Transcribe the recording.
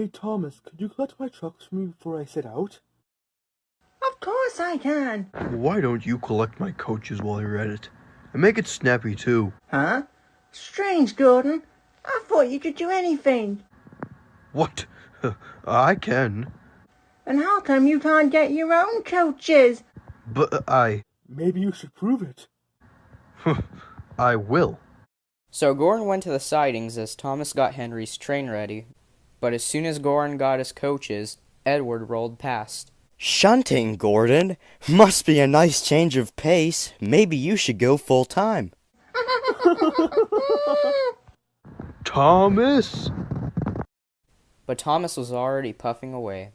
Hey Thomas, could you collect my trucks for me before I set out? Of course I can. Why don't you collect my coaches while you're at it? And make it snappy, too. Huh? Strange, Gordon. I thought you could do anything. What? I can. And how come you can't get your own coaches? But Maybe you should prove it. I will. So Gordon went to the sidings as Thomas got Henry's train ready. But as soon as Gordon got his coaches, Edward rolled past. Shunting, Gordon. Must be a nice change of pace. Maybe you should go full time. Thomas! But Thomas was already puffing away.